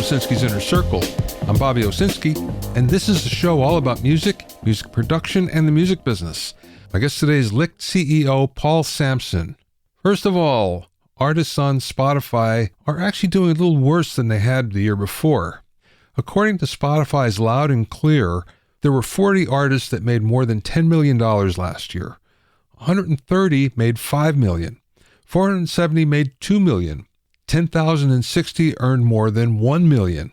Owsinski's Inner Circle. I'm Bobby Owsinski, and this is a show all about music, music production, and the music business. My guest today is Licked CEO Paul Sampson. First of all, artists on Spotify are actually doing a little worse than they had the year before. According to Spotify's Loud and Clear, there were 40 artists that made more than $10 million last year. 130 made $5 million. 470 made $2 million. 10,060 earned more than $1 million.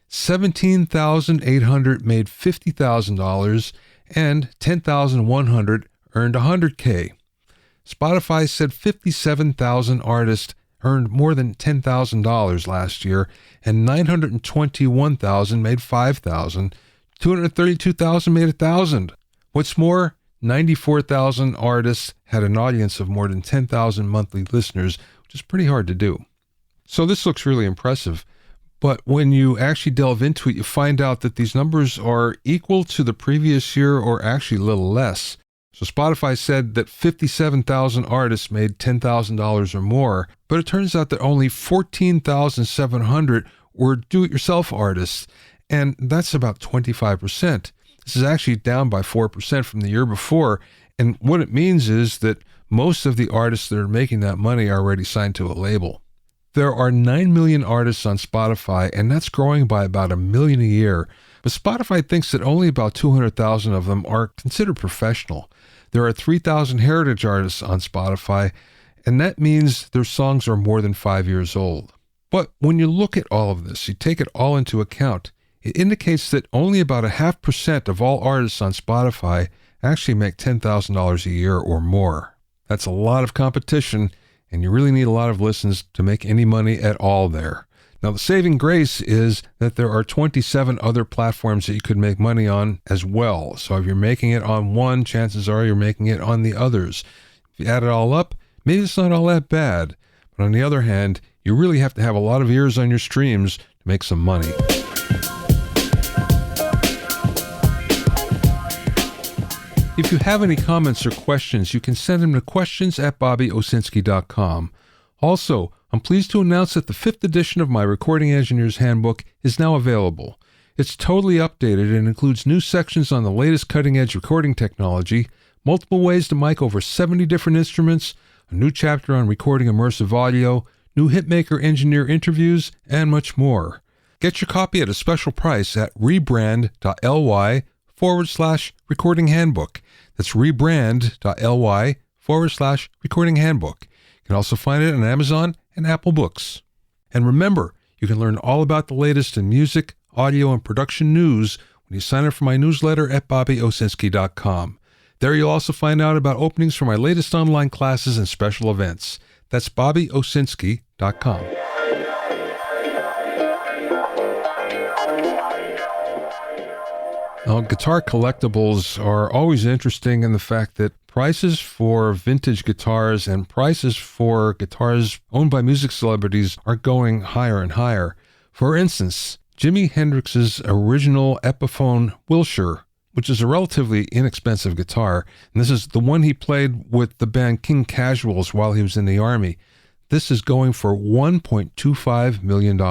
17,800 made $50,000, and 10,100 earned $100K. Spotify said 57,000 artists earned more than $10,000 last year, and 921,000 made $5,000. 232,000 made $1,000. What's more, 94,000 artists had an audience of more than 10,000 monthly listeners, which is pretty hard to do. So this looks really impressive, but when you actually delve into it, you find out that these numbers are equal to the previous year or actually a little less. So Spotify said that 57,000 artists made $10,000 or more, but it turns out that only 14,700 were do-it-yourself artists, and that's about 25%. This is actually down by 4% from the year before, and what it means is that most of the artists that are making that money are already signed to a label. There are 9 million artists on Spotify, and that's growing by about 1 million a year. But Spotify thinks that only about 200,000 of them are considered professional. There are 3,000 heritage artists on Spotify, and that means their songs are more than 5 years old. But when you look at all of this, you take it all into account, it indicates that only about 0.5% of all artists on Spotify actually make $10,000 a year or more. That's a lot of competition, and you really need a lot of listens to make any money at all there. Now, the saving grace is that there are 27 other platforms that you could make money on as well. So if you're making it on one, chances are you're making it on the others. If you add it all up, maybe it's not all that bad. But on the other hand, you really have to have a lot of ears on your streams to make some money. If you have any comments or questions, you can send them to questions@bobbyowsinski.com. Also, I'm pleased to announce that the 5th edition of my Recording Engineer's Handbook is now available. It's totally updated and includes new sections on the latest cutting-edge recording technology, multiple ways to mic over 70 different instruments, a new chapter on recording immersive audio, new hitmaker engineer interviews, and much more. Get your copy at a special price at rebrand.ly/recording handbook. That's rebrand.ly/recording handbook. You can also find it on Amazon and Apple Books. And remember, you can learn all about the latest in music, audio, and production news when you sign up for my newsletter at bobbyowsinski.com. There you'll also find out about openings for my latest online classes and special events. That's bobbyowsinski.com. Now, guitar collectibles are always interesting in the fact that prices for vintage guitars and prices for guitars owned by music celebrities are going higher and higher. For instance, Jimi Hendrix's original Epiphone Wilshire, which is a relatively inexpensive guitar, and this is the one he played with the band King Casuals while he was in the Army. This is going for $1.25 million.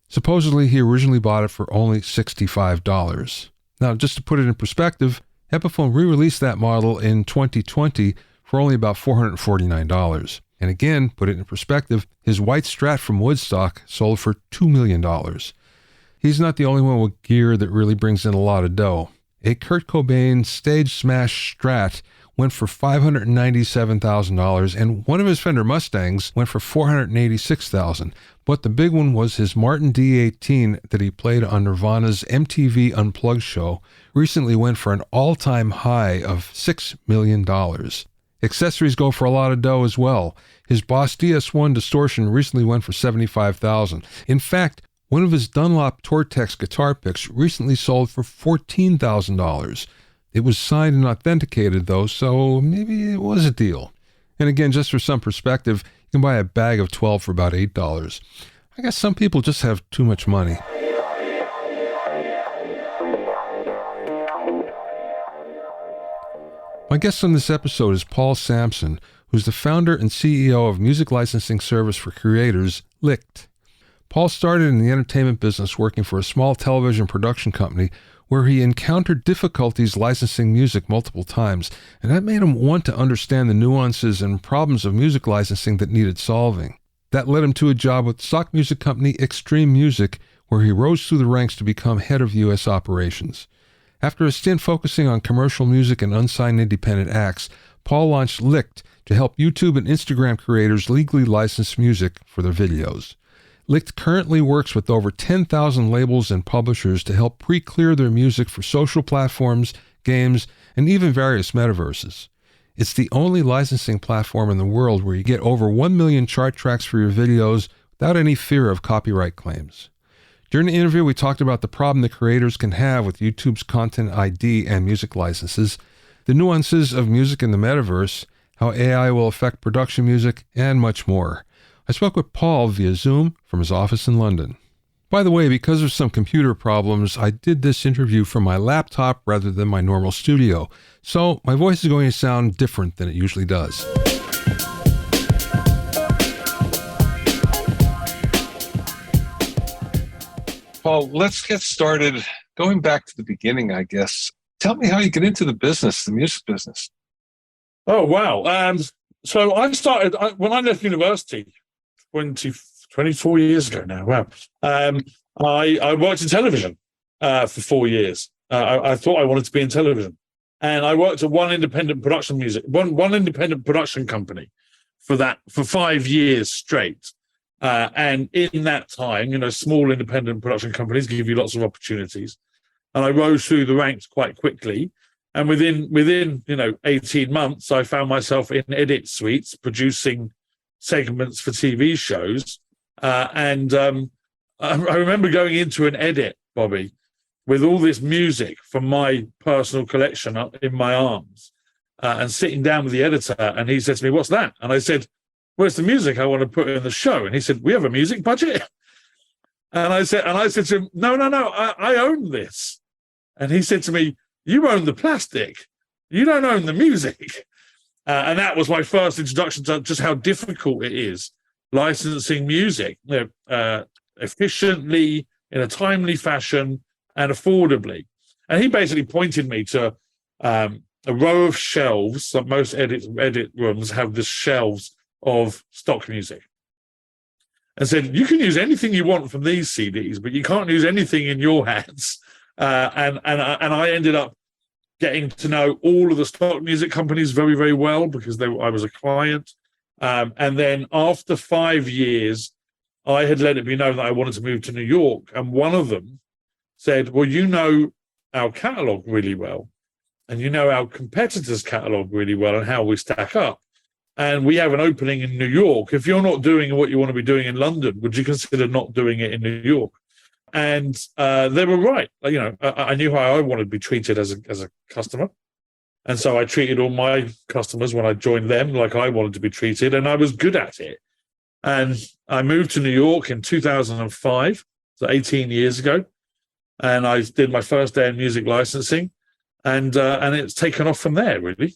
Supposedly, he originally bought it for only $65. Now, just to put it in perspective, Epiphone re-released that model in 2020 for only about $449. And again, put it in perspective, his white Strat from Woodstock sold for $2 million. He's not the only one with gear that really brings in a lot of dough. A Kurt Cobain Stage Smash Strat went for $597,000, and one of his Fender Mustangs went for $486,000. But the big one was his Martin D18 that he played on Nirvana's MTV Unplugged show, recently went for an all-time high of $6 million. Accessories go for a lot of dough as well. His Boss DS1 Distortion recently went for $75,000. In fact, one of his Dunlop Tortex guitar picks recently sold for $14,000. It was signed and authenticated though, so maybe it was a deal. And again, just for some perspective, you can buy a bag of 12 for about $8. I guess some people just have too much money. My guest on this episode is Paul Sampson, who's the founder and CEO of music licensing service for creators, Licked. Paul started in the entertainment business working for a small television production company where he encountered difficulties licensing music multiple times, and that made him want to understand the nuances and problems of music licensing that needed solving. That led him to a job with stock music company Extreme Music, where he rose through the ranks to become head of U.S. operations. After a stint focusing on commercial music and unsigned independent acts, Paul launched Licked to help YouTube and Instagram creators legally license music for their videos. Licked currently works with over 10,000 labels and publishers to help pre-clear their music for social platforms, games, and even various metaverses. It's the only licensing platform in the world where you get over 1 million chart tracks for your videos without any fear of copyright claims. During the interview, we talked about the problem that creators can have with YouTube's content ID and music licenses, the nuances of music in the metaverse, how AI will affect production music, and much more. I spoke with Paul via Zoom from his office in London. By the way, because of some computer problems, I did this interview from my laptop rather than my normal studio, so my voice is going to sound different than it usually does. Paul, let's get started. Going back to the beginning, I guess. Tell me how you get into the business, the music business. Oh, wow. So I started, when I left university 24 years ago now. Wow. I worked in television for 4 years. I thought I wanted to be in television. And I worked at one independent production company for 5 years straight. And in that time, small independent production companies give you lots of opportunities. And I rose through the ranks quite quickly. And within 18 months, I found myself in edit suites producing segments for TV shows. And I remember going into an edit, Bobby, with all this music from my personal collection up in my arms, and sitting down with the editor. And he said to me, "What's that?" And I said, "Where's the music I want to put in the show?" And he said, "We have a music budget." And I said to him, No, I own this. And he said to me, "You own the plastic. You don't own the music." And that was my first introduction to just how difficult it is licensing music efficiently, in a timely fashion, and affordably. And he basically pointed me to a row of shelves. That most edit rooms have the shelves of stock music, and said, "You can use anything you want from these CDs, but you can't use anything in your hands." And I ended up getting to know all of the stock music companies very, very well because I was a client. And then after 5 years, I had let it be known that I wanted to move to New York. And one of them said, "Well, you know our catalog really well, and you know our competitors' catalog really well and how we stack up. And we have an opening in New York. If you're not doing what you want to be doing in London, would you consider not doing it in New York?" And they were right. I knew how I wanted to be treated as a customer. And so I treated all my customers when I joined them like I wanted to be treated, and I was good at it. And I moved to New York in 2005, so 18 years ago. And I did my first day in music licensing, and it's taken off from there, really.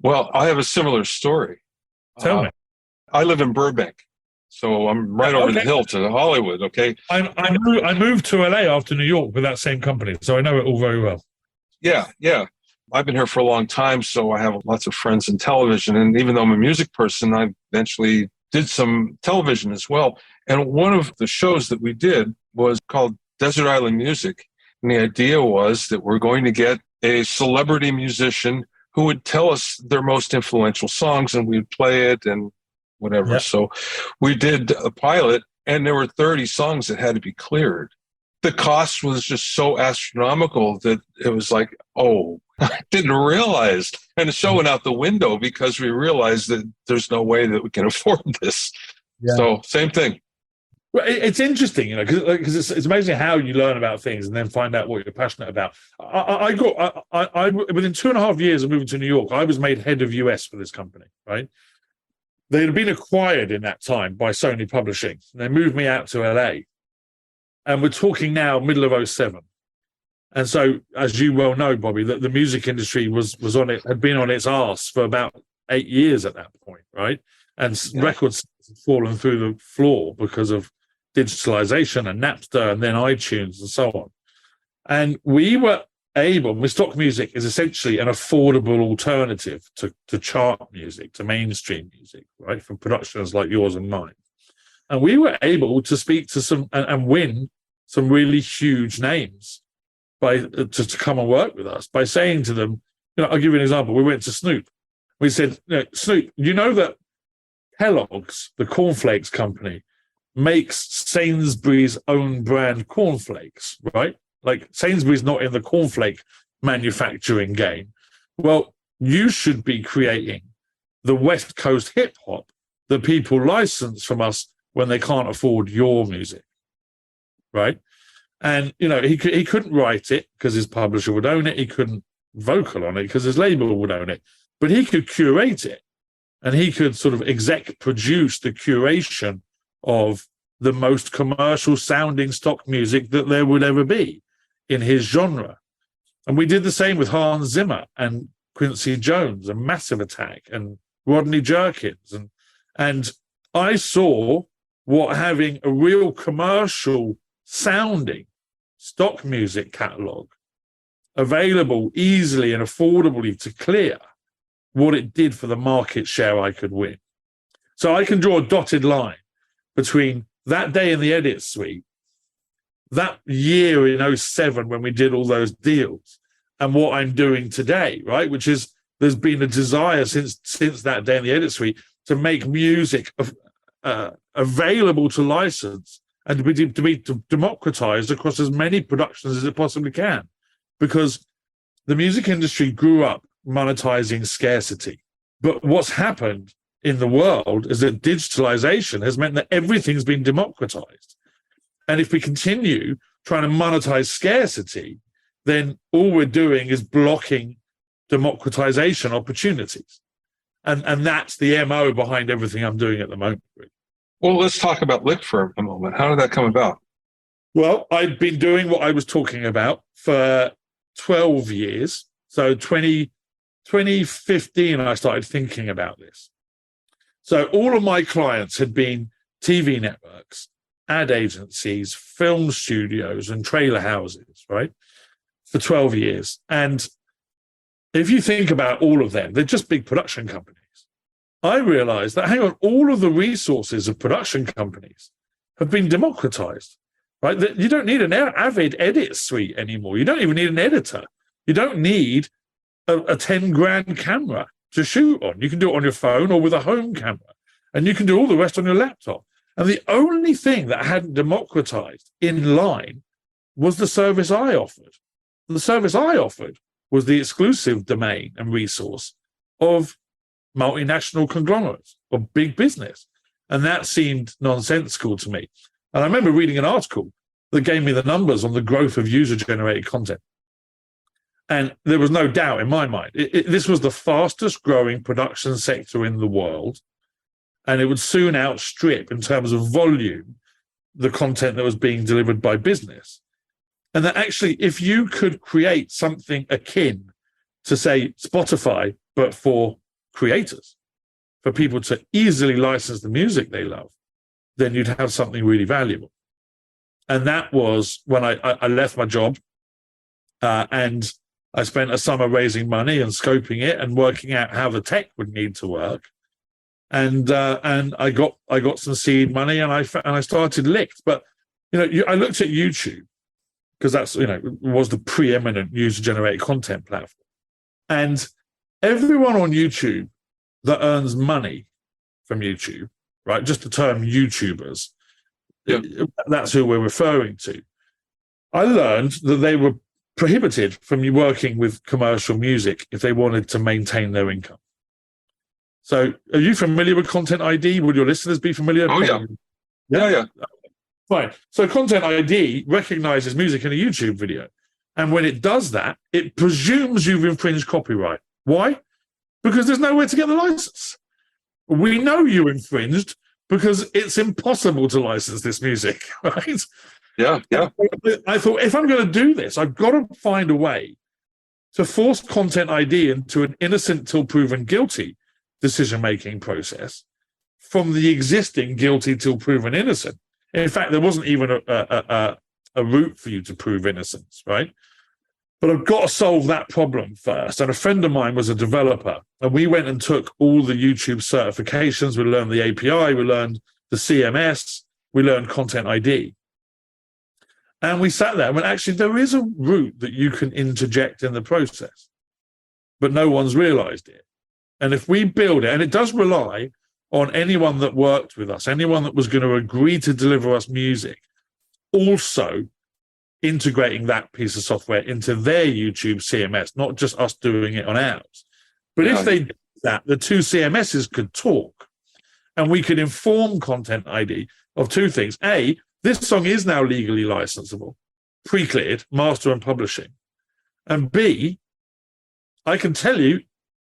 Well, I have a similar story. Tell me. I live in Burbank, so I'm right over the hill to Hollywood, okay? I moved to LA after New York with that same company, so I know it all very well. Yeah. I've been here for a long time, so I have lots of friends in television. And even though I'm a music person, I eventually did some television as well. And one of the shows that we did was called Desert Island Music. And the idea was that we're going to get a celebrity musician who would tell us their most influential songs, and we'd play it and whatever. Yep. So we did a pilot, and there were 30 songs that had to be cleared. The cost was just so astronomical that it was like, oh, I didn't realize. And the show went out the window because we realized that there's no way that we can afford this. Yeah. So same thing. Well, it's interesting, because it's amazing how you learn about things and then find out what you're passionate about. I within 2.5 years of moving to New York, I was made head of US for this company, right? They had been acquired in that time by Sony Publishing. They moved me out to LA. And we're talking now middle of 2007. And so, as you well know, Bobby, that the music industry had been on its arse for about 8 years at that point, right? And records had fallen through the floor because of digitalization and Napster and then iTunes and so on. And we were able, with stock music is essentially an affordable alternative to chart music, to mainstream music, right? From productions like yours and mine. And we were able to speak to some and win some really huge names by to come and work with us by saying to them, I'll give you an example. We went to Snoop. We said, Snoop, you know that Kellogg's, the cornflakes company, makes Sainsbury's own brand cornflakes, right? Like Sainsbury's not in the cornflake manufacturing game. Well, you should be creating the West Coast hip hop that people license from us when they can't afford your music, right? And, he couldn't write it because his publisher would own it. He couldn't vocal on it because his label would own it. But he could curate it, and he could sort of exec produce the curation of the most commercial sounding stock music that there would ever be in his genre. And we did the same with Hans Zimmer and Quincy Jones and Massive Attack and Rodney Jerkins. And I saw what having a real commercial sounding stock music catalog available easily and affordably to clear, what it did for the market share I could win. So I can draw a dotted line between that day in the edit suite, that year in 2007 when we did all those deals, and what I'm doing today, right? Which is there's been a desire since that day in the edit suite to make music available to license and to be democratized across as many productions as it possibly can, because the music industry grew up monetizing scarcity. But what's happened in the world is that digitalization has meant that everything's been democratized. And if we continue trying to monetize scarcity, then all we're doing is blocking democratization opportunities. And that's the MO behind everything I'm doing at the moment. Well, let's talk about Lick for a moment. How did that come about? Well, I've been doing what I was talking about for 12 years. So 2015, I started thinking about this. So all of my clients had been TV networks, ad agencies, film studios, and trailer houses, right? For 12 years. And if you think about all of them, they're just big production companies. I realized that, hang on, all of the resources of production companies have been democratized, right? That you don't need an Avid edit suite anymore. You don't even need an editor. You don't need a 10 grand camera to shoot on. You can do it on your phone or with a home camera, and you can do all the rest on your laptop. And the only thing that hadn't democratized in line was the service I offered. The service I offered was the exclusive domain and resource of multinational conglomerates or big business. And that seemed nonsensical to me. And I remember reading an article that gave me the numbers on the growth of user-generated content. And there was no doubt in my mind, this was the fastest growing production sector in the world. And it would soon outstrip, in terms of volume, the content that was being delivered by business. And that actually, if you could create something akin to, say, Spotify, but for creators, for people to easily license the music they love, then you'd have something really valuable. And that was when I left my job, and I spent a summer raising money and scoping it and working out how the tech would need to work. And I got some seed money, and I started Licked. But I looked at YouTube, because that's was the preeminent user-generated content platform, and everyone on YouTube that earns money from YouTube, right? Just the term YouTubers, yep. That's who we're referring to. I learned that they were prohibited from working with commercial music if they wanted to maintain their income. So are you familiar with Content ID? Would your listeners be familiar? Oh, yeah. Yeah. Fine. So Content ID recognizes music in a YouTube video. And when it does that, it presumes you've infringed copyright. Why? Because there's nowhere to get the license. We know you infringed because it's impossible to license this music, right? Yeah. I thought, if I'm going to do this, I've got to find a way to force Content ID into an innocent till proven guilty decision-making process from the existing guilty till proven innocent In fact, there wasn't even a route for you to prove innocence, right? But I've got to solve that problem first. And a friend of mine was a developer, and we went and took all the YouTube certifications. We learned the API, we learned the CMS, we learned Content ID. And we sat there and went, actually, there is a route that you can interject in the process, but no one's realized it. And if we build it, and it does rely on anyone that worked with us, anyone that was going to agree to deliver us music, also integrating that piece of software into their YouTube CMS, not just us doing it on ours. But if they did that, the two CMSs could talk, and we could inform Content ID of two things. A, this song is now legally licensable, pre-cleared, master and publishing. And B, I can tell you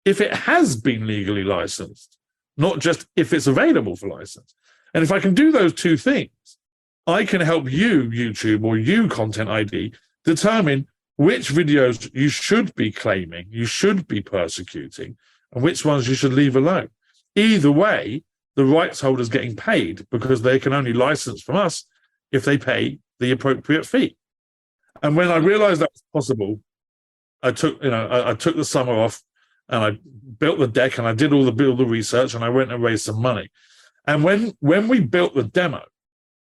if it has been legally licensed, not just if it's available for license. And if I can do those two things, I can help you, YouTube, or you, Content ID, determine which videos you should be claiming, you should be persecuting, and which ones you should leave alone. Either way, the rights holder's getting paid because they can only license from us if they pay the appropriate fee. And when I realized that was possible, I took the summer off and I built the deck and I did all the research and I went and raised some money. And when we built the demo,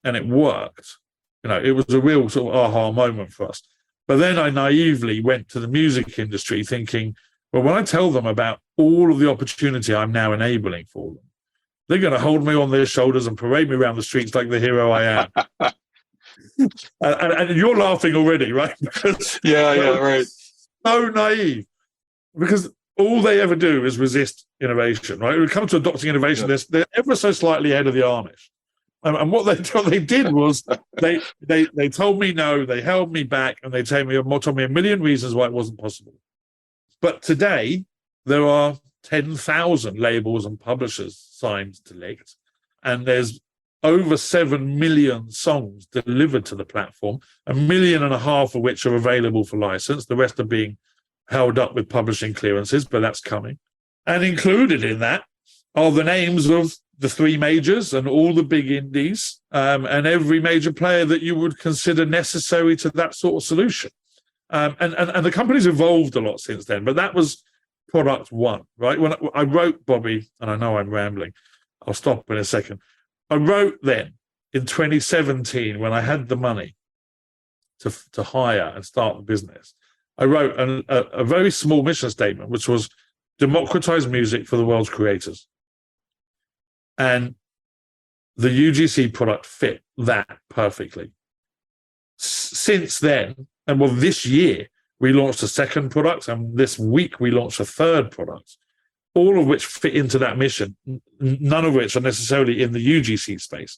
and it worked, it was a real sort of aha moment for us. But then I naively went to the music industry thinking, well, when I tell them about all of the opportunity I'm now enabling for them, they're going to hold me on their shoulders and parade me around the streets like the hero I am. and you're laughing already, right? Because right. So naive. Because all they ever do is resist innovation, right? When it comes to adopting innovation, they're ever so slightly ahead of the Amish. And what they did was they told me no, they held me back, and they told me a million reasons why it wasn't possible. But today, there are 10,000 labels and publishers signed to Licked, and there's over 7 million songs delivered to the platform, 1.5 million of which are available for license. The rest are being held up with publishing clearances, but that's coming. And included in that are the names of the three majors and all the big indies, and every major player that you would consider necessary to that sort of solution. And the company's evolved a lot since then, but that was product one, right? When I wrote, Bobby, and I know I'm rambling, I'll stop in a second. I wrote then in 2017, when I had the money to hire and start the business, I wrote a very small mission statement, which was democratize music for the world's creators. And the UGC product fit that perfectly. Since then, and well, this year, we launched a second product, and this week we launched a third product, all of which fit into that mission, none of which are necessarily in the UGC space.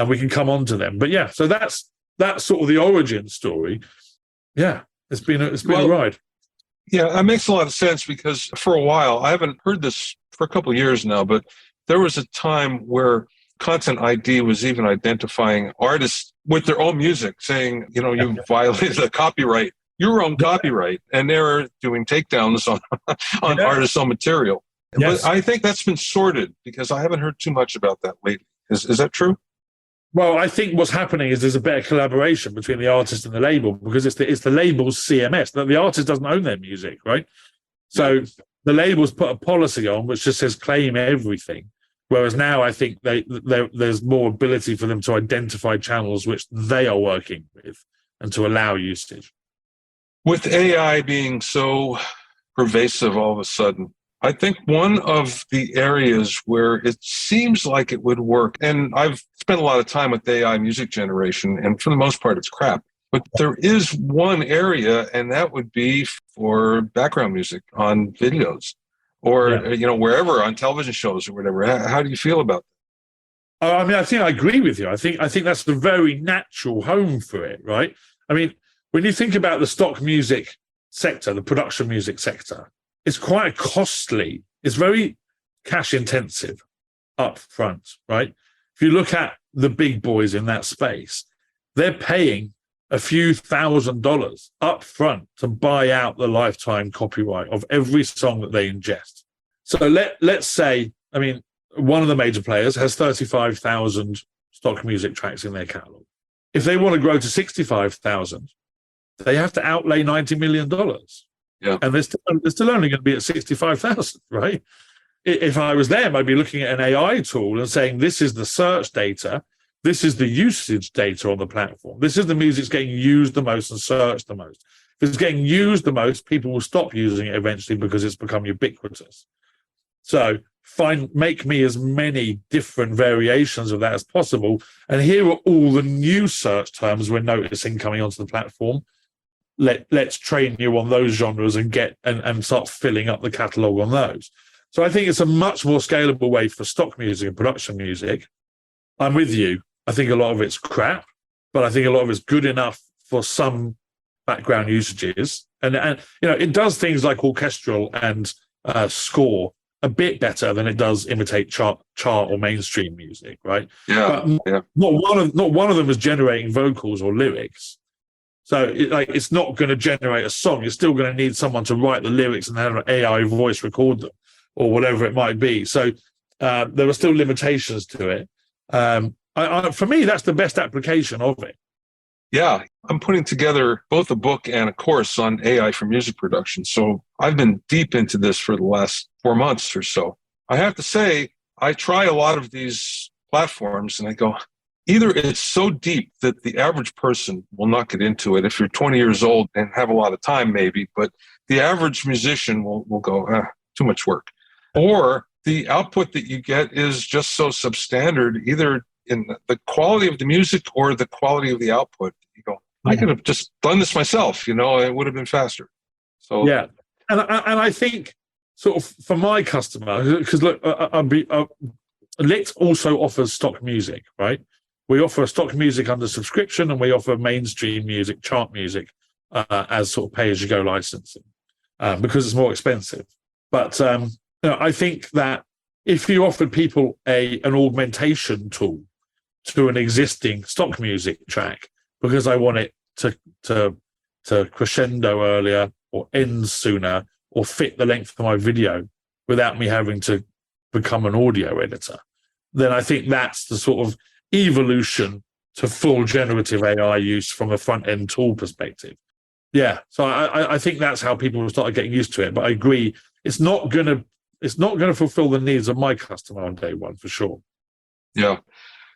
We can come on to them. But yeah, so that's sort of the origin story. Yeah, it's been a ride. Yeah, that makes a lot of sense, because for a while, I haven't heard this for a couple of years now, but there was a time where Content ID was even identifying artists with their own music, saying, you violated the copyright, your own copyright, and they were doing takedowns on artists' own material. Yes. But I think that's been sorted, because I haven't heard too much about that lately. Is that true? Well, I think what's happening is there's a better collaboration between the artist and the label, because it's the label's CMS. The artist doesn't own their music, right? So the label's put a policy on which just says claim everything. Whereas now I think there's more ability for them to identify channels which they are working with and to allow usage. With AI being so pervasive all of a sudden, I think one of the areas where it seems like it would work, and I've spent a lot of time with AI music generation, and for the most part it's crap, but there is one area, and that would be for background music on videos. Or, wherever, on television shows or whatever. How do you feel about that? I mean, I think I agree with you. I think that's the very natural home for it, right? I mean, when you think about the stock music sector, the production music sector, it's quite costly. It's very cash intensive up front, right? If you look at the big boys in that space, they're paying a few $1,000s up front to buy out the lifetime copyright of every song that they ingest. So let's say, I mean, one of the major players has 35,000 stock music tracks in their catalog. If they want to grow to 65,000, they have to outlay $90 million. Yeah. And they're still only going to be at 65,000, right? If I was them, I'd be looking at an AI tool and saying, this is the search data, this is the usage data on the platform, this is the music that's getting used the most and searched the most. If it's getting used the most, people will stop using it eventually because it's become ubiquitous. So make me as many different variations of that as possible. And here are all the new search terms we're noticing coming onto the platform. Let's train you on those genres and start filling up the catalog on those. So I think it's a much more scalable way for stock music and production music. I'm with you. I think a lot of it's crap, but I think a lot of it's good enough for some background usages. And it does things like orchestral and score a bit better than it does imitate chart or mainstream music, right? Yeah. But not one of them is generating vocals or lyrics. So it's not going to generate a song. You're still going to need someone to write the lyrics and have an AI voice record them, or whatever it might be. So there are still limitations to it. For me, that's the best application of it. Yeah, I'm putting together both a book and a course on AI for music production. So I've been deep into this for the last 4 months or so. I have to say, I try a lot of these platforms and I go, either it's so deep that the average person will not get into it if you're 20 years old and have a lot of time maybe, but the average musician will go, too much work. Or the output that you get is just so substandard, either in the quality of the music or the quality of the output. You go, I could have just done this myself, it would have been faster. So yeah, and I think sort of for my customer, because look, Lit also offers stock music, right? We offer stock music under subscription, and we offer mainstream music, chart music, as sort of pay-as-you-go licensing, because it's more expensive. But I think that if you offered people an augmentation tool to an existing stock music track, because I want it to crescendo earlier or end sooner or fit the length of my video without me having to become an audio editor, then I think that's the sort of evolution to full generative AI use from a front-end tool perspective. Yeah, so I think that's how people started getting used to it. But I agree, it's not going to fulfill the needs of my customer on day one, for sure. Yeah.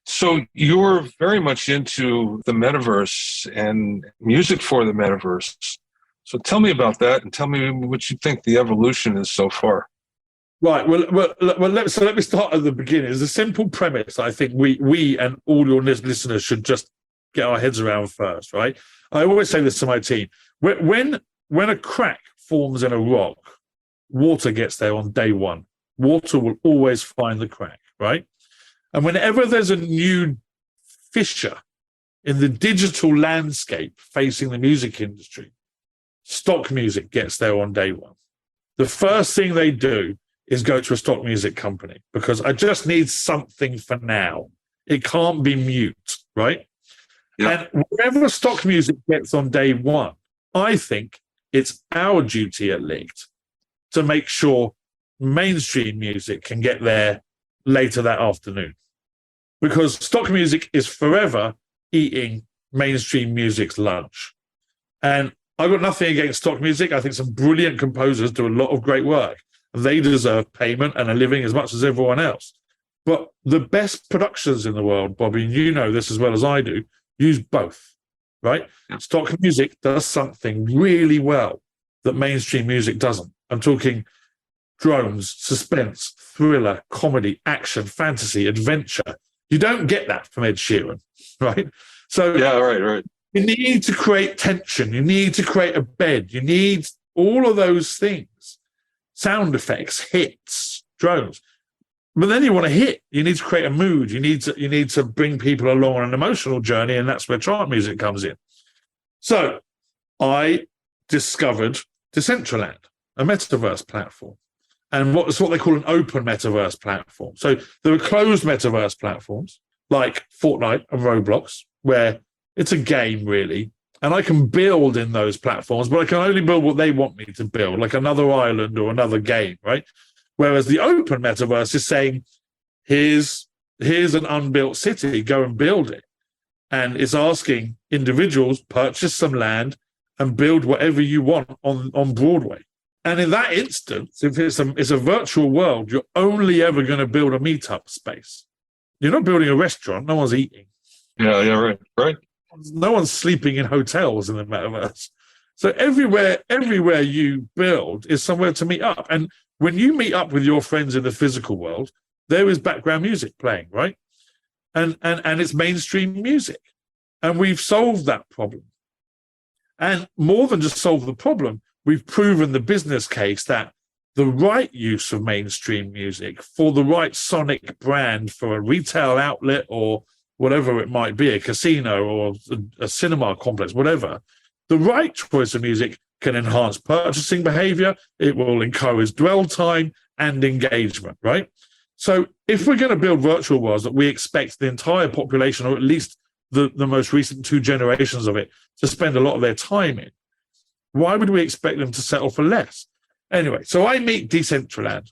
So you're very much into the metaverse and music for the metaverse. So tell me about that and tell me what you think the evolution is so far. Right. Well, let me start at the beginning. There's a simple premise I think we and all your listeners should just get our heads around first, right? I always say this to my team. When a crack forms in a rock, water gets there on day one. Water will always find the crack, right? And whenever there's a new fissure in the digital landscape facing the music industry, stock music gets there on day one. The first thing they do is go to a stock music company because I just need something for now. It can't be mute, right? Yeah. And wherever stock music gets on day one, I think it's our duty at Licked to make sure mainstream music can get there later that afternoon. Because stock music is forever eating mainstream music's lunch. And I've got nothing against stock music. I think some brilliant composers do a lot of great work. They deserve payment and a living as much as everyone else. But the best productions in the world, Bobby, and you know this as well as I do, use both, right? Yeah. Stock music does something really well that mainstream music doesn't. I'm talking drones, suspense, thriller, comedy, action, fantasy, adventure. You don't get that from Ed Sheeran, right? So yeah, right. You need to create tension. You need to create a bed. You need all of those things. Sound effects, hits, drones. But then you want to hit. You need to create a mood. You need to bring people along on an emotional journey, and that's where chart music comes in. So I discovered Decentraland, a metaverse platform. And what's what they call an open metaverse platform. So there are closed metaverse platforms like Fortnite and Roblox, where it's a game, really. And I can build in those platforms, but I can only build what they want me to build, like another island or another game, right? Whereas the open metaverse is saying, here's here's an unbuilt city, go and build it. And it's asking individuals, purchase some land and build whatever you want on Broadway. And in that instance, if it's a virtual world, you're only ever going to build a meetup space. You're not building a restaurant. No one's eating. Yeah, right. No one's sleeping in hotels in the metaverse. So everywhere you build is somewhere to meet up. And when you meet up with your friends in the physical world, there is background music playing, right? And it's mainstream music. And we've solved that problem. And more than just solve the problem, we've proven the business case that the right use of mainstream music for the right sonic brand for a retail outlet or whatever it might be, a casino or a cinema complex, whatever, the right choice of music can enhance purchasing behavior. It will encourage dwell time and engagement, right? So if we're going to build virtual worlds that we expect the entire population, or at least the most recent 2 generations of it, to spend a lot of their time in, why would we expect them to settle for less? Anyway, so I meet Decentraland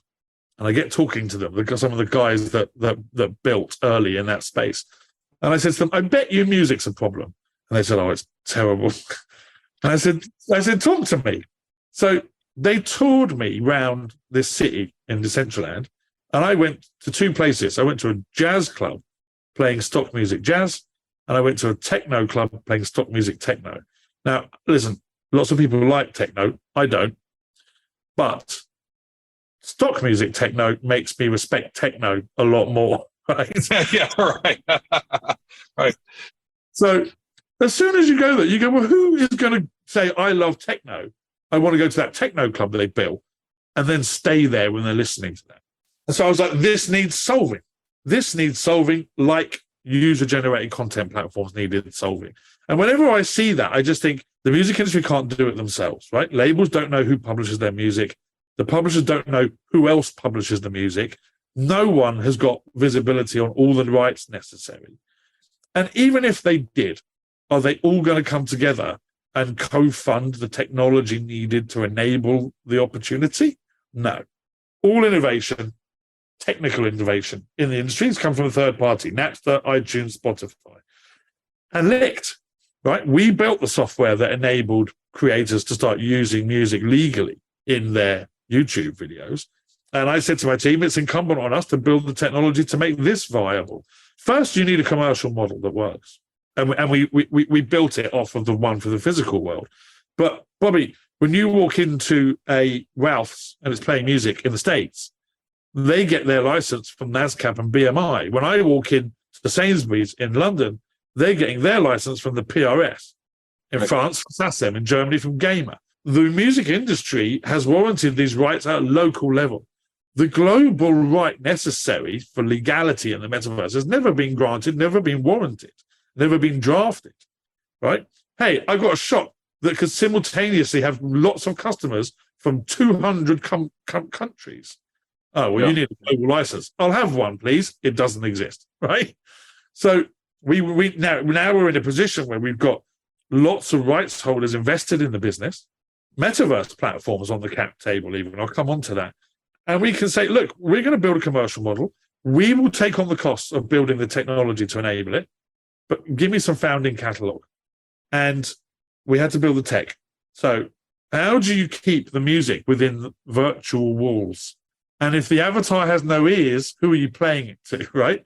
and I get talking to them, because some of the guys that built early in that space. And I said to them, I bet you music's a problem. And they said, oh, it's terrible. And I said, talk to me. So they toured me around this city in Decentraland, and I went to 2 places. I went to a jazz club playing stock music jazz, and I went to a techno club playing stock music techno. Now, listen, lots of people like techno. I don't. But stock music techno makes me respect techno a lot more. Right? Yeah, right. Right. So as soon as you go there, you go, well, who is going to say, I love techno? I want to go to that techno club that they built and then stay there when they're listening to that. And so I was like, this needs solving. This needs solving like user-generated content platforms needed solving. And whenever I see that, I just think the music industry can't do it themselves, right? Labels don't know who publishes their music. The publishers don't know who else publishes the music. No one has got visibility on all the rights necessary. And even if they did, are they all going to come together and co-fund the technology needed to enable the opportunity? No. All innovation, technical innovation in the industry has come from a third party, Napster, iTunes, Spotify, and licked, right? We built the software that enabled creators to start using music legally in their YouTube videos. And I said to my team, it's incumbent on us to build the technology to make this viable. First, you need a commercial model that works. And we built it off of the one for the physical world. But Bobby, when you walk into a Ralph's and it's playing music in the States, they get their license from NASCAP and BMI. When I walk in to Sainsbury's in London, they're getting their license from the PRS. In France, from SACEM. In Germany, from Gamer. The music industry has warranted these rights at a local level. The global right necessary for legality in the metaverse has never been granted, never been warranted, never been drafted, right? Hey, I've got a shop that could simultaneously have lots of customers from 200 countries. Oh, well, yeah. You need a global license. I'll have one, please. It doesn't exist, right? So we now we're in a position where we've got lots of rights holders invested in the business, metaverse platforms on the cap table even. I'll come on to that. And we can say, look, we're going to build a commercial model. We will take on the costs of building the technology to enable it, but give me some founding catalog. And we had to build the tech. So how do you keep the music within virtual walls? And if the avatar has no ears, who are you playing it to, right?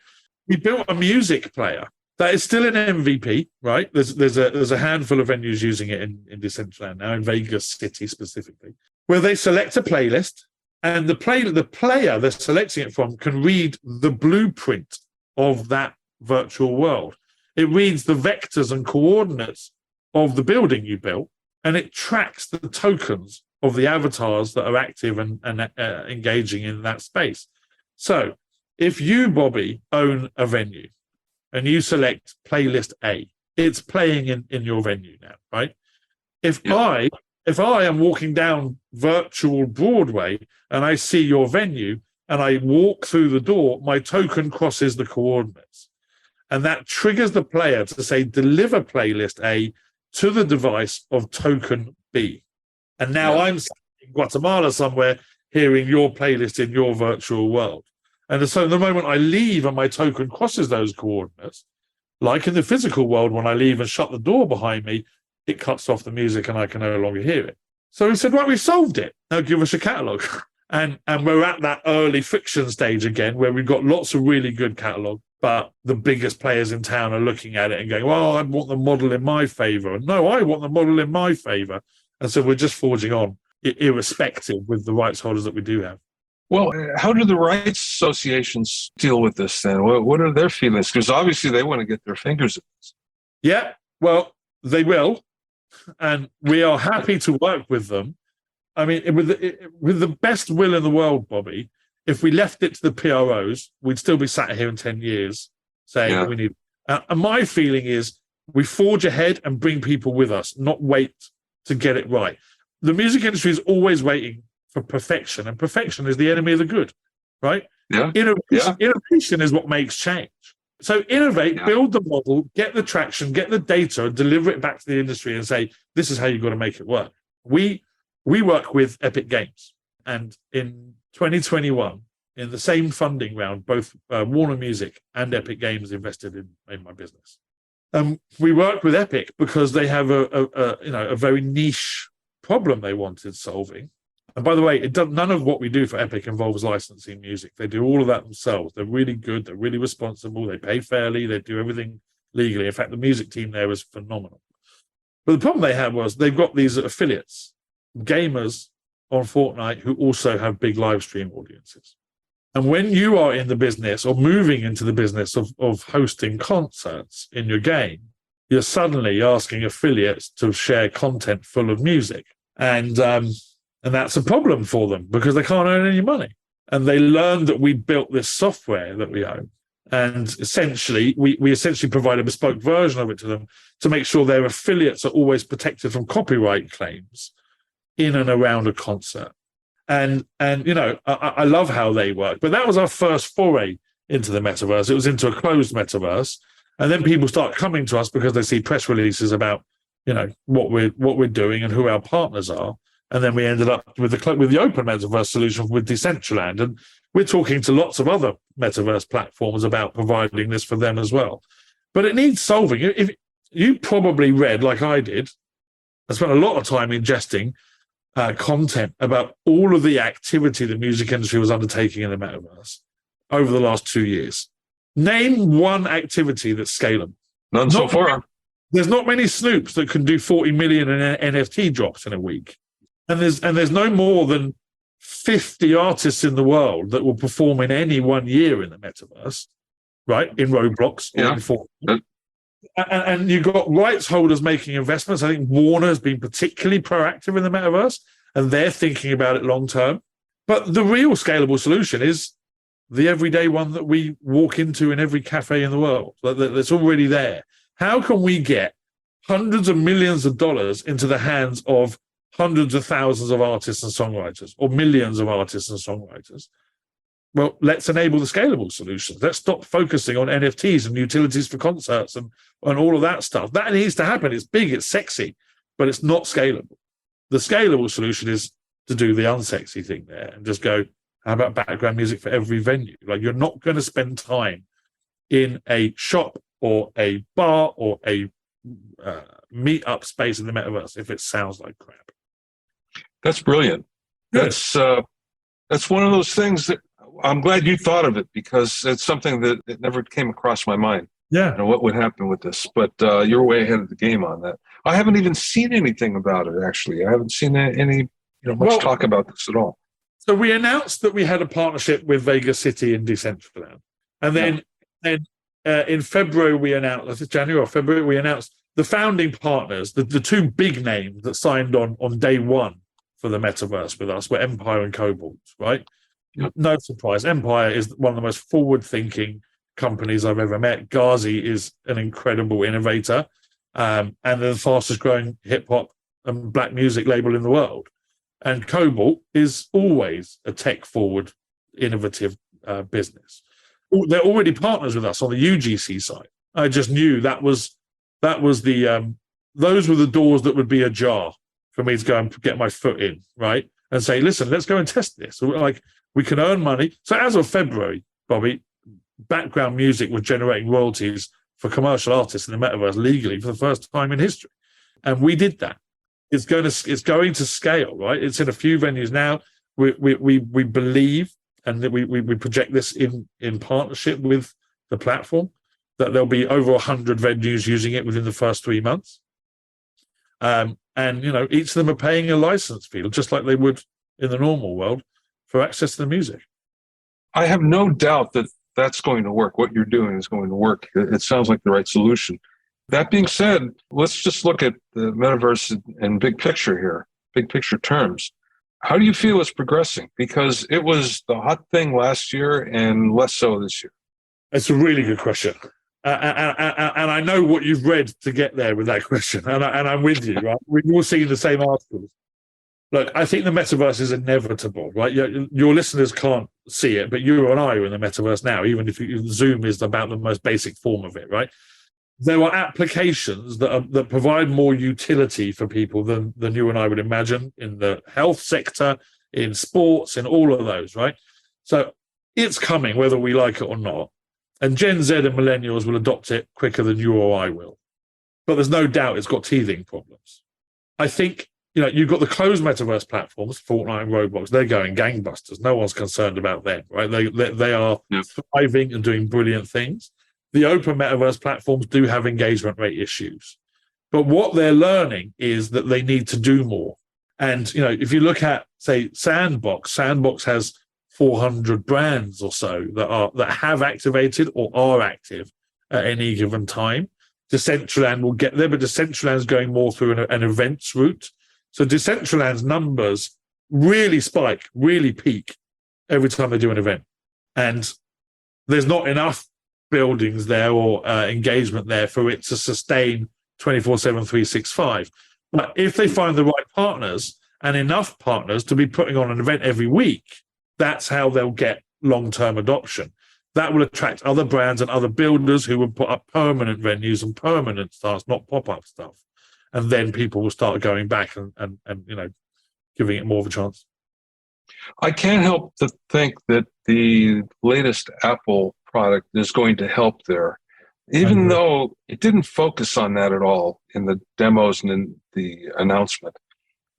We built a music player that is still an MVP, right? There's a handful of venues using it in Decentraland now, in Vegas City specifically, where they select a playlist, and the player they're selecting it from can read the blueprint of that virtual world. It reads the vectors and coordinates of the building you built, and it tracks the tokens of the avatars that are active and engaging in that space. So if you, Bobby, own a venue and you select playlist A, it's playing in your venue now, right? If I am walking down virtual Broadway and I see your venue and I walk through the door, my token crosses the coordinates. And that triggers the player to say, deliver playlist A to the device of token B. And now I'm in Guatemala somewhere hearing your playlist in your virtual world. And so the moment I leave and my token crosses those coordinates, like in the physical world, when I leave and shut the door behind me, it cuts off the music and I can no longer hear it. So we said, right, we've solved it. Now give us a catalog. And we're at that early friction stage again, where we've got lots of really good catalog, but the biggest players in town are looking at it and going, well, I want the model in my favor. And no, I want the model in my favor. And so we're just forging on, irrespective with the rights holders that we do have. Well, how do the rights associations deal with this then? What are their feelings? Because obviously they want to get their fingers in this. Yeah, well, they will. And we are happy to work with them. I mean, with the best will in the world, Bobby, if we left it to the PROs, we'd still be sat here in 10 years saying we need. And my feeling is we forge ahead and bring people with us, not wait to get it right. The music industry is always waiting for perfection, and perfection is the enemy of the good, right? Yeah. Innovation is what makes change. So innovate, build the model, get the traction, get the data, and deliver it back to the industry and say, this is how you've got to make it work. We work with Epic Games, and in 2021, in the same funding round, both Warner Music and Epic Games invested in my business. We work with Epic because they have a very niche problem they wanted solving. And by the way, none of what we do for Epic involves licensing music. They do all of that themselves. They're really good. They're really responsible. They pay fairly. They do everything legally. In fact, the music team there is phenomenal. But the problem they had was they've got these affiliates, gamers on Fortnite, who also have big live stream audiences. And when you are in the business or moving into the business of hosting concerts in your game, you're suddenly asking affiliates to share content full of music. And that's a problem for them because they can't earn any money. And they learned that we built this software that we own. And essentially, we essentially provide a bespoke version of it to them to make sure their affiliates are always protected from copyright claims in and around a concert. And I love how they work. But that was our first foray into the metaverse. It was into a closed metaverse. And then people start coming to us because they see press releases about, what we're doing and who our partners are. And then we ended up with the open metaverse solution with Decentraland. And we're talking to lots of other metaverse platforms about providing this for them as well. But it needs solving. If you probably read, like I did, I spent a lot of time ingesting content about all of the activity the music industry was undertaking in the metaverse over the last 2 years. Name one activity that's scalable. None so far. There's not many Snoops that can do 40 million in NFT drops in a week. And there's no more than 50 artists in the world that will perform in any 1 year in the metaverse, right? In Roblox or in Fortnite. And you've got rights holders making investments. I think Warner has been particularly proactive in the metaverse, and they're thinking about it long term. But the real scalable solution is the everyday one that we walk into in every cafe in the world that's already there. How can we get hundreds of millions of dollars into the hands of hundreds of thousands of artists and songwriters, or millions of artists and songwriters? Well, let's enable the scalable solutions. Let's stop focusing on NFTs and utilities for concerts and all of that stuff. That needs to happen. It's big, it's sexy, but it's not scalable. The scalable solution is to do the unsexy thing there and just go, how about background music for every venue? Like, you're not going to spend time in a shop or a bar or a meet-up space in the metaverse if it sounds like crap. That's brilliant. That's one of those things that I'm glad you thought of it, because it's something that it never came across my mind. Yeah. What would happen with this? But you're way ahead of the game on that. I haven't even seen anything about it, actually. I haven't seen any much talk about this at all. So we announced that we had a partnership with Vegas City and Decentraland. And then in February, we announced, January or February, we announced the founding partners, the two big names that signed on day one for the metaverse with us were Empire and Cobalt, right? Yep. No surprise. Empire is one of the most forward-thinking companies I've ever met. Ghazi is an incredible innovator, and the fastest-growing hip-hop and black music label in the world. And Cobalt is always a tech-forward, innovative business. They're already partners with us on the UGC side. I just knew that was the those were the doors that would be ajar for me to go and get my foot in, right? And say, listen, let's go and test this. Like, we can earn money. So as of February, Bobby, background music was generating royalties for commercial artists in the metaverse legally for the first time in history. And we did that. It's going to scale, right? It's in a few venues now. We believe, and that we project this in partnership with the platform, that there'll be over 100 venues using it within the first 3 months. And, each of them are paying a license fee, just like they would in the normal world, for access to the music. I have no doubt that that's going to work. What you're doing is going to work. It sounds like the right solution. That being said, let's just look at the metaverse in big picture here, big picture terms. How do you feel it's progressing? Because it was the hot thing last year and less so this year. It's a really good question. And I know what you've read to get there with that question. And I'm with you, right? We've all seen the same articles. Look, I think the metaverse is inevitable, right? Your listeners can't see it, but you and I are in the metaverse now, even if Zoom is about the most basic form of it, right? There are applications that provide more utility for people than you and I would imagine in the health sector, in sports, in all of those, right? So it's coming, whether we like it or not. And Gen Z and millennials will adopt it quicker than you or I will. But there's no doubt it's got teething problems. I think, you've got the closed metaverse platforms, Fortnite and Roblox. They're going gangbusters. No one's concerned about them, right? They are thriving and doing brilliant things. The open metaverse platforms do have engagement rate issues. But what they're learning is that they need to do more. And, if you look at, say, Sandbox has 400 brands or so that have activated or are active at any given time. Decentraland will get there, but Decentraland's going more through an events route. So Decentraland's numbers really spike, really peak every time they do an event. And there's not enough buildings there or engagement there for it to sustain 24/7, 365. But if they find the right partners and enough partners to be putting on an event every week, that's how they'll get long-term adoption. That will attract other brands and other builders who will put up permanent venues and permanent stuff, not pop-up stuff. And then people will start going back and giving it more of a chance. I can't help to think that the latest Apple product is going to help there, even though it didn't focus on that at all in the demos and in the announcement.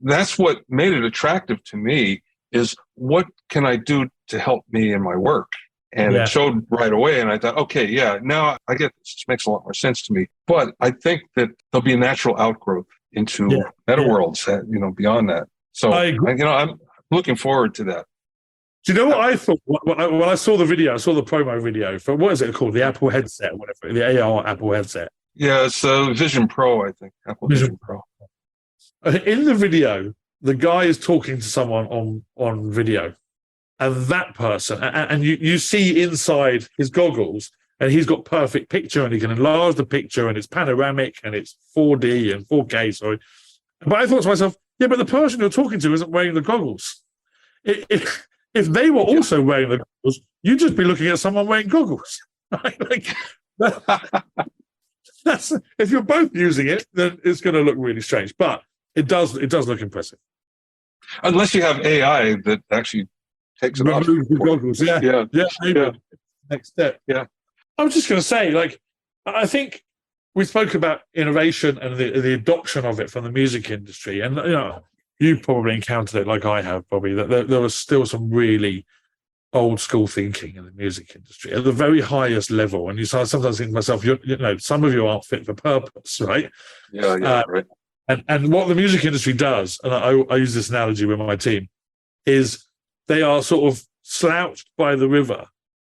That's what made it attractive to me, is what can I do to help me in my work? And it showed right away. And I thought, okay, now I get this. This makes a lot more sense to me. But I think that there'll be a natural outgrowth into meta worlds, beyond that. So, I'm looking forward to that. Do you know what I thought? When I saw the video, I saw the promo video for, what is it called? The Apple headset, whatever, the AR Apple headset. Yeah, it's Vision Pro, I think. Apple Vision Pro. In the video, the guy is talking to someone on video. And that person, and you see inside his goggles, and he's got perfect picture, and he can enlarge the picture, and it's panoramic, and it's 4D and 4K, sorry. But I thought to myself, but the person you're talking to isn't wearing the goggles. If they were also wearing the goggles, you'd just be looking at someone wearing goggles. Right? That's, if you're both using it, then it's going to look really strange. But it does look impressive. Unless you have AI that actually takes it off. Remove the goggles. Yeah. Next step. Yeah. I was just going to say, I think we spoke about innovation and the adoption of it from the music industry, and you probably encountered it like I have, Bobby. That there was still some really old school thinking in the music industry at the very highest level, and you sometimes think to myself, some of you aren't fit for purpose, right? Yeah, right. And what the music industry does, and I use this analogy with my team, is they are sort of slouched by the river,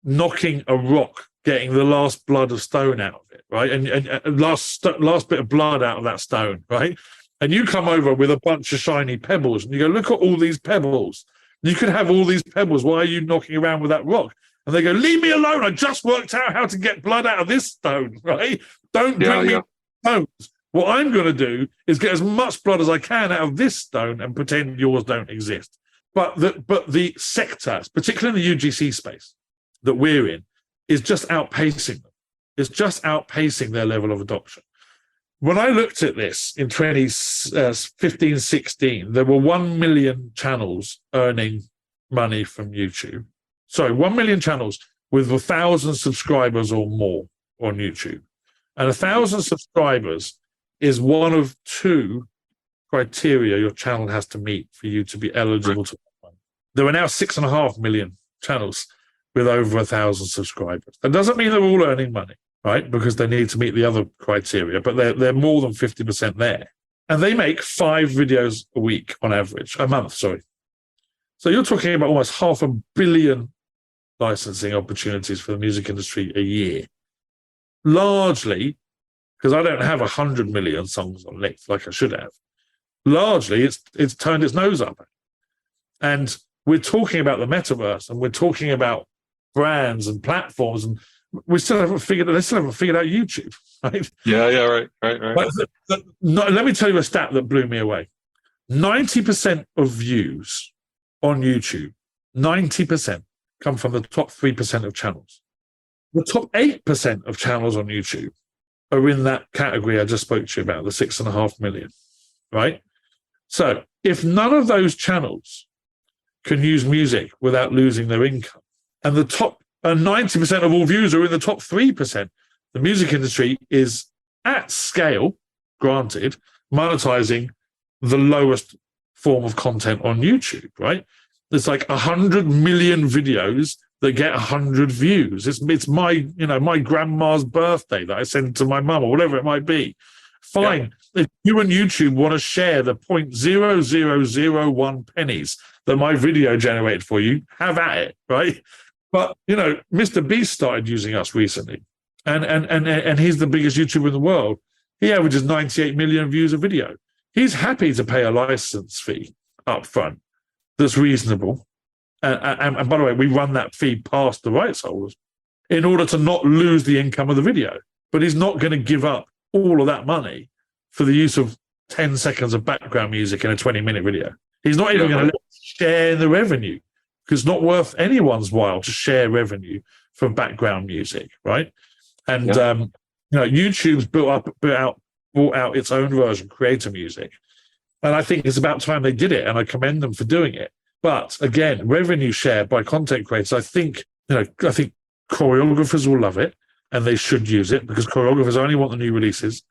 knocking a rock, getting the last blood of stone out of it, right? And last bit of blood out of that stone, right? And you come over with a bunch of shiny pebbles, and you go, look at all these pebbles. You could have all these pebbles. Why are you knocking around with that rock? And they go, leave me alone. I just worked out how to get blood out of this stone, right? Don't bring me stones. What I'm going to do is get as much blood as I can out of this stone and pretend yours don't exist. But the sector, particularly in the UGC space that we're in, is just outpacing them. It's just outpacing their level of adoption. When I looked at this in 2015-16, there were 1 million channels earning money from YouTube. Sorry, 1 million channels with 1,000 subscribers or more on YouTube. And 1,000 subscribers is one of two criteria your channel has to meet for you to be eligible to win. There are now 6.5 million channels with over 1,000 subscribers. That doesn't mean they're all earning money, right? Because they need to meet the other criteria, but they're more than 50% there. And they make 5 videos a week on average, a month, sorry. So you're talking about almost 500 million licensing opportunities for the music industry a year. Largely, because I don't have 100 million songs on Licked like I should have. Largely, it's turned its nose up. And we're talking about the metaverse, and we're talking about brands and platforms, and they still haven't figured out YouTube, right? Yeah, right. But let me tell you a stat that blew me away. 90% of views on YouTube, 90% come from the top 3% of channels. The top 8% of channels on YouTube are in that category I just spoke to you about, the 6.5 million, right? So if none of those channels can use music without losing their income, and 90% of all views are in the top 3%, the music industry is at scale, granted, monetizing the lowest form of content on YouTube, right? There's like 100 million videos that get 100 views. It's my grandma's birthday that I send to my mum or whatever it might be. Fine. Yeah. If you and YouTube want to share the 0.0001 pennies that my video generated for you, have at it, right? But, Mr. Beast started using us recently, and he's the biggest YouTuber in the world. He averages 98 million views a video. He's happy to pay a license fee up front that's reasonable. And by the way, we run that fee past the rights holders in order to not lose the income of the video. But he's not going to give up all of that money for the use of 10 seconds of background music in a 20-minute video. He's not even going to share the revenue, because it's not worth anyone's while to share revenue from background music, right? And YouTube's brought out its own version, Creator Music, and I think it's about time they did it, and I commend them for doing it. But again, revenue share by content creators, I think choreographers will love it, and they should use it, because choreographers only want the new releases,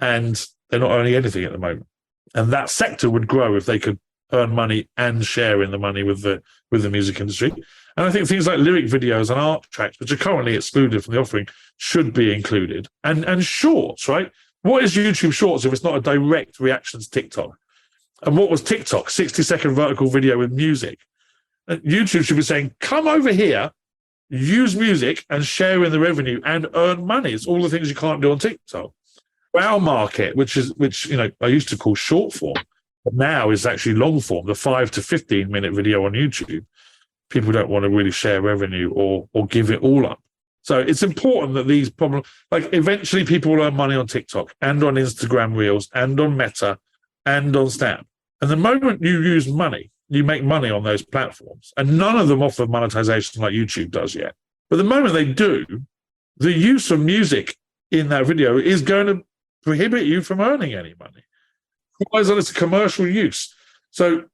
and they're not earning anything at the moment. And that sector would grow if they could earn money and share in the money with the music industry. And I think things like lyric videos and art tracks, which are currently excluded from the offering, should be included. And shorts, right? What is YouTube Shorts if it's not a direct reaction to TikTok? And what was TikTok? 60-second vertical video with music. And YouTube should be saying, come over here, use music and share in the revenue and earn money. It's all the things you can't do on TikTok. Wow Market, which I used to call short form, but now is actually long form, the 5 to 15 minute video on YouTube. People don't want to really share revenue or give it all up. So it's important that these problems, like eventually people will earn money on TikTok and on Instagram Reels and on Meta and on Snap. And the moment you use money, you make money on those platforms. And none of them offer monetization like YouTube does yet. But the moment they do, the use of music in that video is going to prohibit you from earning any money. Why is that? It's a commercial use. So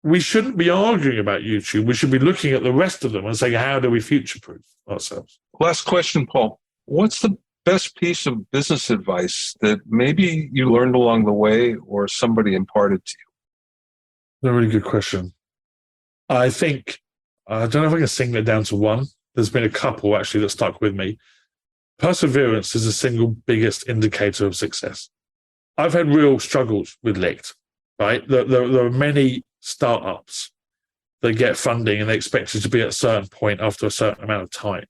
we shouldn't be arguing about YouTube. We should be looking at the rest of them and saying, how do we future-proof ourselves? Last question, Paul. What's the best piece of business advice that maybe you learned along the way or somebody imparted to you? A really good question. I think, I don't know if I can single it down to one. There's been a couple actually that stuck with me. Perseverance is the single biggest indicator of success. I've had real struggles with Licked, right? There are many startups that get funding and they expect it to be at a certain point after a certain amount of time.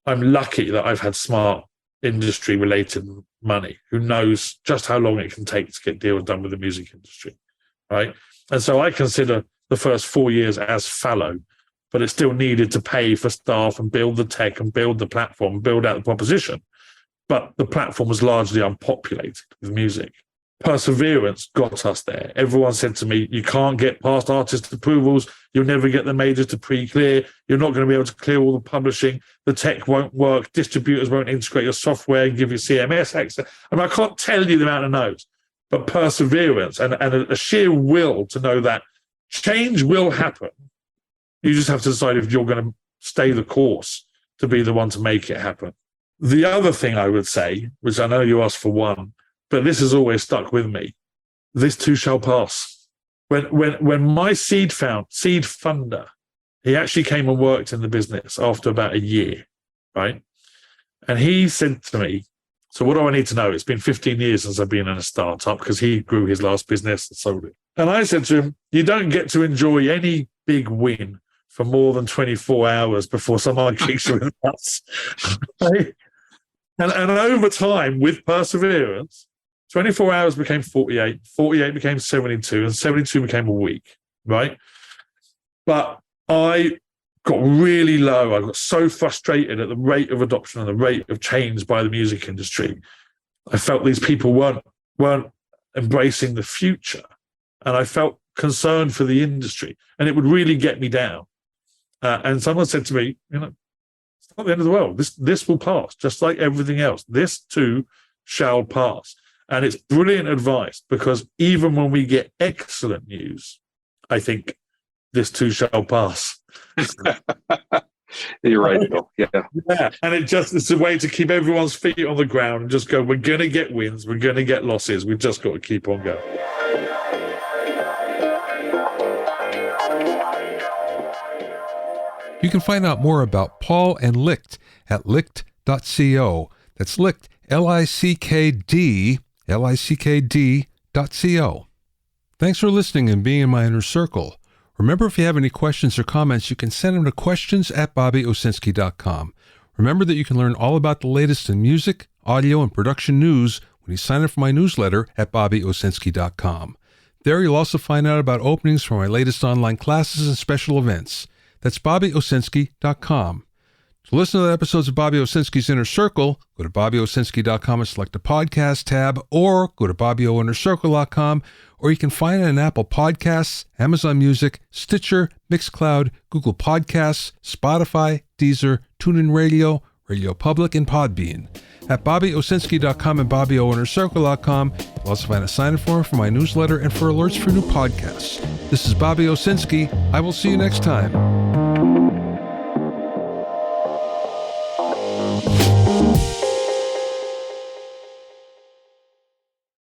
I'm lucky that I've had smart industry-related money who knows just how long it can take to get deals done with the music industry, right? And so I consider the first 4 years as fallow, but it still needed to pay for staff and build the tech and build the platform, build out the proposition. But the platform was largely unpopulated with music. Perseverance got us there. Everyone said to me, you can't get past artist approvals. You'll never get the majors to pre-clear. You're not going to be able to clear all the publishing. The tech won't work. Distributors won't integrate your software and give you CMS access. I mean, I can't tell you the amount of no's, but perseverance and a sheer will to know that change will happen. You just have to decide if you're going to stay the course to be the one to make it happen. The other thing I would say, which I know you asked for one, but this has always stuck with me, this too shall pass. When my seed funder, he actually came and worked in the business after about a year, right? And he said to me, so what do I need to know? It's been 15 years since I've been in a startup, because he grew his last business and sold it. And I said to him, you don't get to enjoy any big win for more than 24 hours before someone kicks you in the nuts. And over time, with perseverance, 24 hours became 48, 48 became 72, and 72 became a week, right? But I got really low. I got so frustrated at the rate of adoption and the rate of change by the music industry. I felt these people weren't embracing the future, and I felt concerned for the industry, and it would really get me down. And someone said to me, it's not the end of the world. This will pass, just like everything else. This too shall pass. And it's brilliant advice, because even when we get excellent news, I think this too shall pass. You're right, Bill. Yeah. And it's a way to keep everyone's feet on the ground and just go, we're going to get wins, we're going to get losses. We've just got to keep on going. You can find out more about Paul and Licht at licht.co. That's Licht, Lickd, Lickd.co. Thanks for listening and being in my inner circle. Remember, if you have any questions or comments, you can send them to questions@BobbyOwsinski.com. Remember that you can learn all about the latest in music, audio, and production news when you sign up for my newsletter at BobbyOwsinski.com. There you'll also find out about openings for my latest online classes and special events. That's BobbyOwsinski.com. To listen to the episodes of Bobby Owsinski's Inner Circle, go to BobbyOwsinski.com and select the podcast tab, or go to BobbyOInnerCircle.com, or you can find it on Apple Podcasts, Amazon Music, Stitcher, Mixcloud, Google Podcasts, Spotify, Deezer, TuneIn Radio, Radio Public, and Podbean. At BobbyOwsinski.com and BobbyOInnerCircle.com, you'll also find a sign-up form for my newsletter and for alerts for new podcasts. This is Bobby Owsinski. I will see you next time.